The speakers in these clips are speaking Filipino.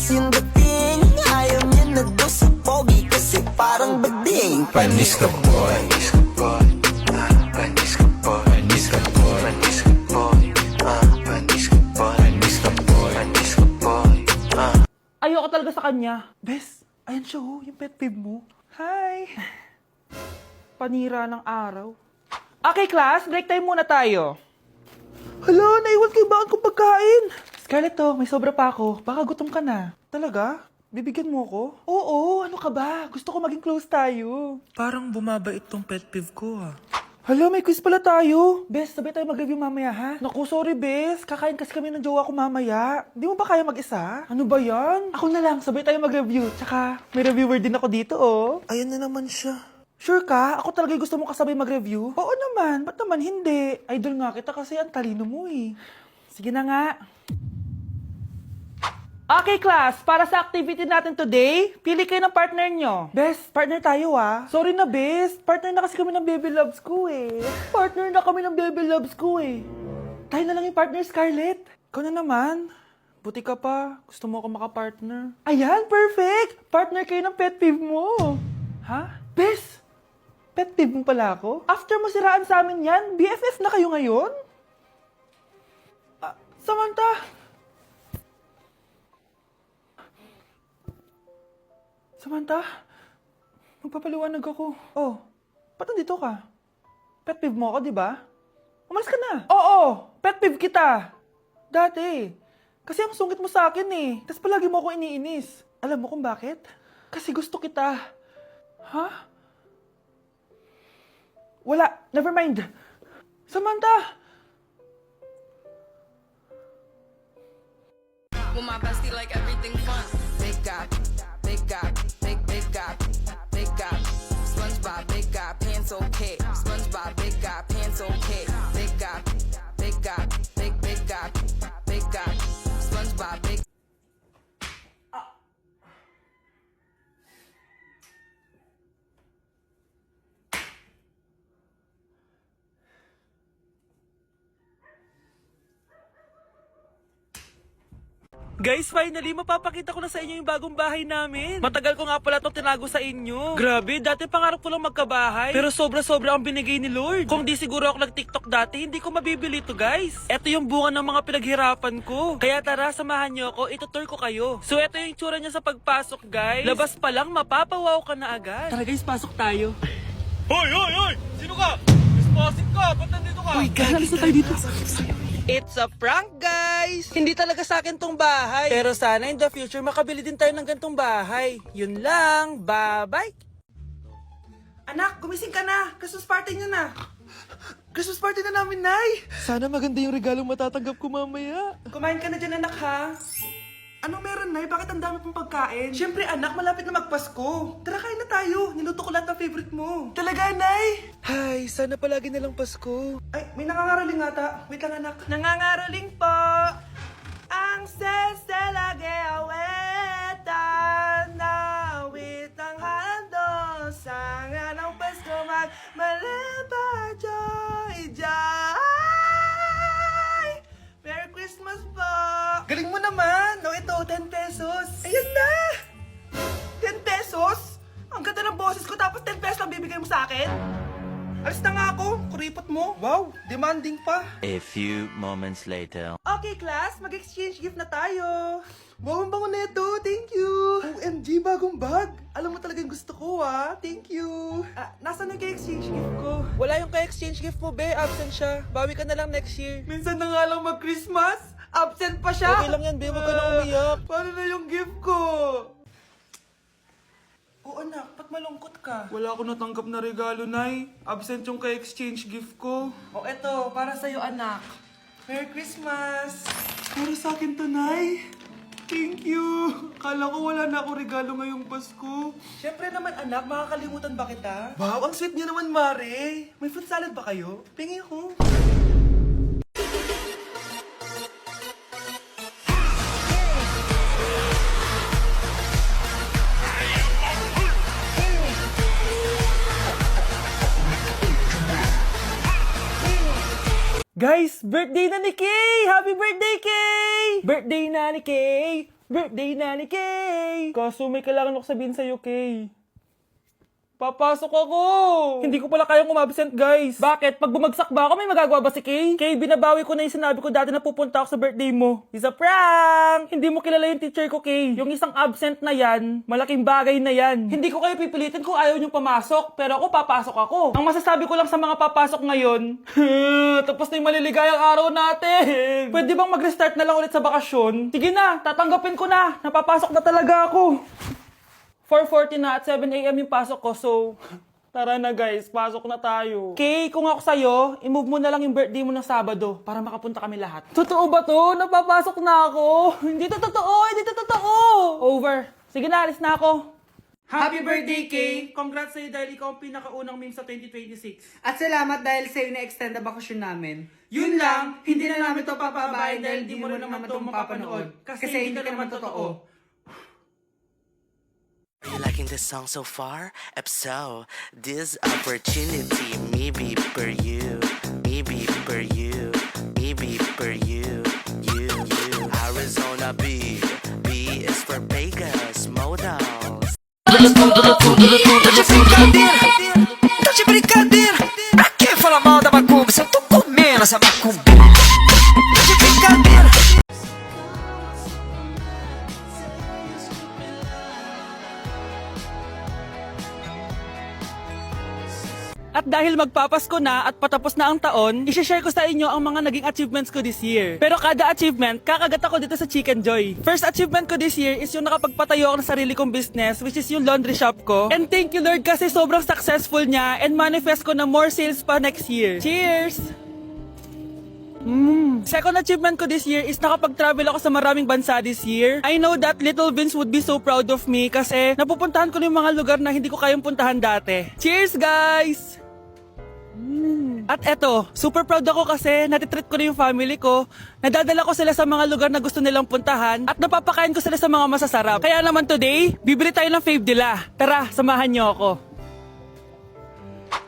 ayusin dating. Ayaw niya na daw sa pogi kasi parang bading. Panis ka boy, panis ka boy, panis ka boy, panis ka boy, panis ka boy, panis ka boy, panis ka boy, panis ka boy. Ayoko talaga sa kanya. Bes, ayan siya oh, yung pet peeve mo. Hi! Panira ng araw. Okay, class, break time muna tayo. Hala, naiwan kay bakit kong pagkain. Scarlett to, may sobra pa ako. Baka gutom ka na. Talaga? Bibigyan mo ko? Oo, ano ka ba? Gusto ko maging close tayo. Parang bumabait tong pet peeve ko ah. Hala, may quiz pala tayo. Bes, sabay tayo mag-review mamaya, ha? Naku, sorry, Bes. Kakain kasi kami ng jowa ko mamaya. Di mo ba kaya mag-isa? Ano ba yan? Ako na lang, sabay tayo mag-review. Tsaka, may reviewer din ako dito, oh. Ayan na naman siya. Sure ka? Ako talaga yung gusto mo kasabay mag-review? Oo naman. Ba't naman hindi? Idol nga kita kasi ang talino mo, eh. Sige na nga. Okay, class. Para sa activity natin today, pili kayo ng partner nyo. Best, partner tayo ah. Sorry na, best. Partner na kasi kami ng baby loves ko eh. Partner na kami ng baby loves ko eh. Tayo na lang yung partner, Scarlett. Ikaw na naman. Buti ka pa. Gusto mo ako makapartner. Ayan, perfect! Partner kayo ng pet peeve mo. Ha? Best! Pet peeve mo pala ako? After mo siraan sa amin yan, BFF na kayo ngayon? Samantha! Samantha, magpapaliwanag ako. Oh, ba't nandito ka? Pet peeve mo ako, di ba? Umalis ka na. Oo, pet peeve kita. Dati. Kasi ang sungit mo sa akin eh. Tapos palagi mo ako iniinis. Alam mo kung bakit? Kasi gusto kita. Ha? Wala, never mind. Samantha! With my bestie like everything fun. Big guy, big guy, big guy, big guy. SpongeBob, big guy, pants okay. SpongeBob, big guy, pants okay. Big guy, big guy, big guy, big guy. SpongeBob, big. Guys, finally, mapapakita ko na sa inyo yung bagong bahay namin. Matagal ko nga pala itong tinago sa inyo. Grabe, dati pangarap ko lang magkabahay. Pero sobra-sobra ang binigay ni Lord. Kung di siguro ako nag-TikTok dati, hindi ko mabibili ito, guys. Ito yung bunga ng mga pinaghirapan ko. Kaya tara, samahan nyo ako, itutur ko kayo. So, ito yung tsura niya sa pagpasok, guys. Labas pa lang, mapapawaw ka na agad. Tara guys, pasok tayo. Hoy, hoy, hoy! Sino ka? Responsive ka! Ba't nandito ka? Uy, kanalis na tayo dito. It's a prank, guys! Hindi talaga sa akin tong bahay. Pero sana in the future makabili din tayo ng gantong bahay. Yun lang. Bye-bye! Anak, gumising ka na! Christmas party niyo na! Christmas party na namin, Nay! Sana maganda yung regalong matatanggap ko mamaya. Kumain ka na dyan, anak, ha? Anong meron, Nay? Bakit ang dami pong pagkain? Siyempre, anak, malapit na magpasko. Tara, kain na tayo. Niluto ko lahat ng favorite mo. Talaga, Nay? Hay, sana palagi na lang Pasko. Ay, may nangangaraling ata. Wait lang, anak. Nangangaraling po. Ang seselage awetan na witang hando sa nga ng Pasko magmalaba joy joy. Merry Christmas po! Galing mo naman! No, ito, 10 pesos. Ayan na! 10 pesos? Ang ganda ng boses ko tapos 10 pesos lang bibigay mo sa akin? Alis na nga ako, kuripot mo. Wow, demanding pa. A few moments later. Okay, class, mag-exchange gift na tayo. Wow, ang bango nito. Thank you. OMG, bagong bag. Alam mo talaga yung gusto ko, ah. Thank you. Nasaan yung kay-exchange gift ko? Wala yung kay-exchange gift mo, be. Absent siya. Bawi ka na lang next year. Minsan na nga lang mag-Christmas. Absent pa siya. Okay lang yan, be. Huwag ka na umiyak. Paano na yung gift ko? Oo, anak. Ba't malungkot ka? Wala ako natanggap na regalo, Nay. Absent yung kay-exchange gift ko. O, eto. Para sa'yo, anak. Merry Christmas! Para sa akin to, Nay. Thank you! Kala ko wala na ako regalo ngayong Pasko. Siyempre naman, anak. Makakalimutan ba kita? Wow, ang sweet niya naman, Mare. May fruit salad ba kayo? Pingi ko. Guys, birthday na ni Kay! Happy birthday, Kay! Birthday na ni Kay! Birthday na ni Kay! Kaso may kailangan ako sabihin sa'yo, Kay. Papasok ako! Hindi ko pala kayang umabsent, guys. Bakit? Pag bumagsak ba ako, may magagawa ba si Kay? Kay, binabawi ko na yung sinabi ko dati na pupunta ako sa birthday mo. It's a prank! Hindi mo kilala yung teacher ko, Kay. Yung isang absent na yan, malaking bagay na yan. Hindi ko kayo pipilitin kung ayaw niyong pumasok, pero ako papasok ako. Ang masasabi ko lang sa mga papasok ngayon, tapos na yung maliligayang araw natin. Pwede bang mag-restart na lang ulit sa bakasyon? Sige na, tatanggapin ko na. Napapasok na talaga ako. 4:40 na at 7 a.m. yung pasok ko, so tara na guys, pasok na tayo. Okay, kung ako sa'yo, i-move mo na lang yung birthday mo ng Sabado para makapunta kami lahat. Totoo ba to? Napapasok na ako. Hindi to totoo, hindi to totoo. Over. Sige na, alis na ako. Happy birthday, Kay! Congrats sa'yo dahil ikaw ang pinakaunang meme sa 2026. At salamat dahil sa'yo na-extend na bakasyon namin. Yun lang, hindi na namin to papabayan dahil di mo rin naman to mapapanood. Kasi hindi ka naman totoo. Are you liking this song so far? If so, this opportunity maybe for you, maybe for you, maybe for you, you. Arizona B is for Vegas models. Tá de brincadeira, pra que falar mal da macumba se eu tô comendo essa macumba? Tá de brincadeira. At dahil magpapasko na at patapos na ang taon, i-share ko sa inyo ang mga naging achievements ko this year. Pero kada achievement, kakagat ako dito sa Chicken Joy. First achievement ko this year is yung nakapagpatayo ako ng sarili kong business, which is yung laundry shop ko. And thank you Lord kasi sobrang successful niya and manifest ko na more sales pa next year. Cheers! Second achievement ko this year is nakapag-travel ako sa maraming bansa this year. I know that Little Vince would be so proud of me kasi napupuntahan ko na yung mga lugar na hindi ko kayang puntahan dati. Cheers guys! At eto, super proud ako kasi natitreat ko na yung family ko, nadadala ko sila sa mga lugar na gusto nilang puntahan, at napapakain ko sila sa mga masasarap. Kaya naman today, bibili tayo ng fave nila. Tara, samahan niyo ako.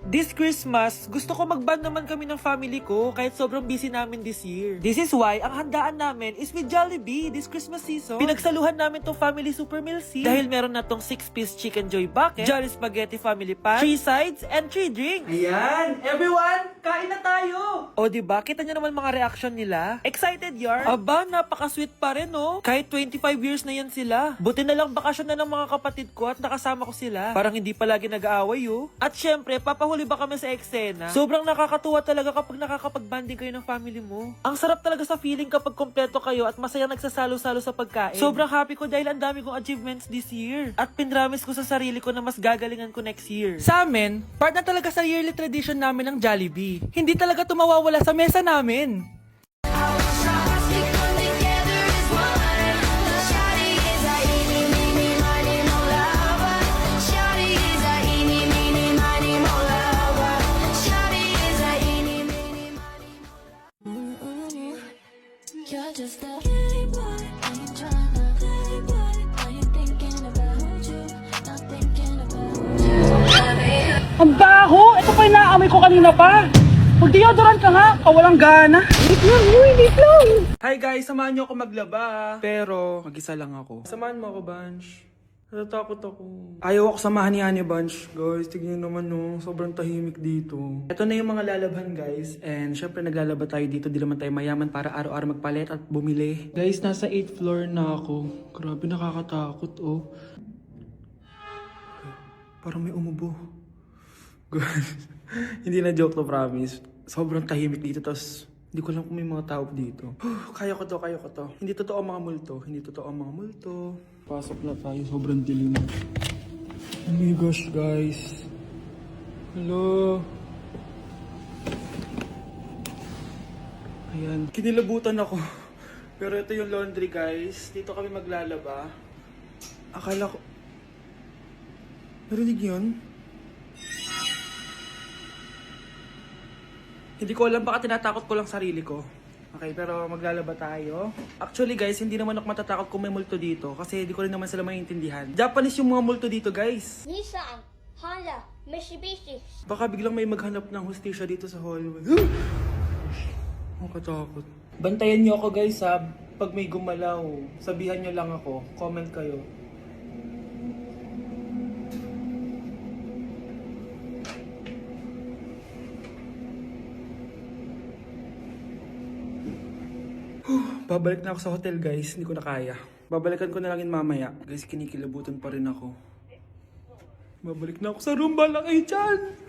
This Christmas, gusto ko mag-band naman kami ng family ko kahit sobrang busy namin this year. This is why ang handaan namin is with Jollibee this Christmas season. Pinagsaluhan namin tong family super meal scene dahil meron na tong 6-piece Chicken Joy bucket, Jolly Spaghetti Family Pan, 3 sides, and 3 drinks. Ayan! Everyone, kain na tayo! O diba, kita nyo naman mga reaction nila? Excited yarn? Aba, napaka-sweet pa rin no? Kahit 25 years na yan sila. Buti na lang bakasyon na ng mga kapatid ko at nakasama ko sila. Parang hindi palagi nag-aaway oh. At syempre, papahuli ba kami sa eksena? Sobrang nakakatuwa talaga kapag nakakapag-banding kayo ng family mo. Ang sarap talaga sa feeling kapag kompleto kayo at masayang nagsasalo-salo sa pagkain. Sobrang happy ko dahil ang dami kong achievements this year. At pinramis ko sa sarili ko na mas gagalingan ko next year. Sa amin, part na talaga sa yearly tradition namin ng Jollibee. Hindi talaga ito mawawala sa mesa namin. You're just a playboy, I ain't tryna playboy, I ain't thinking about you, not thinking about you. Ang baho! Ito pa yung naamoy ko kanina pa! Mag-deodorant ka nga! Kawalang gana! Wait lang! Hi guys! Samahan niyo ako maglaba. Pero, mag-isa lang ako. Samahan mo ako, Bunch. Natatakot ako. Ayaw ako samahan ni Anya, Bunch. Guys, tignan naman no. Sobrang tahimik dito. Ito na yung mga lalabhan, guys. And syempre, naglalaba tayo dito. Di naman tayo mayaman para araw-araw magpalit at bumili. Guys, nasa 8th floor na ako. Grabe, nakakatakot, oh. Parang may umubo. Guys, hindi na joke to, promise. Sobrang tahimik dito, tas hindi ko alam kung may mga tao dito. Kaya ko to, kaya ko to. Hindi totoo ang mga multo. Hindi totoo ang mga multo. Pasok na tayo, sobrang dilim. Oh my gosh, guys. Hello. Ayan, kinilabutan ako. Pero ito yung laundry, guys. Dito kami maglalaba. Akala ko... Narinig yun? Hindi ko alam, baka tinatakot ko lang sarili ko. Okay, pero maglalaba tayo. Actually guys, hindi naman ako matatakot kung may multo dito kasi hindi ko rin naman sila maintindihan. Japanese yung mga multo dito, guys. Nissan, Honda, Mitsubishi. Baka biglang may maghanap ng hustisya dito sa hallway. Ang katakot. Bantayan niyo ako guys ha. pag may gumalaw, sabihan nyo lang ako. Comment kayo. Babalik na ako sa hotel, guys. Hindi ko na kaya. Babalikan ko na lang yun mamaya. Guys, kinikilabutan pa rin ako. Babalik na ako sa room. Bala kayo dyan!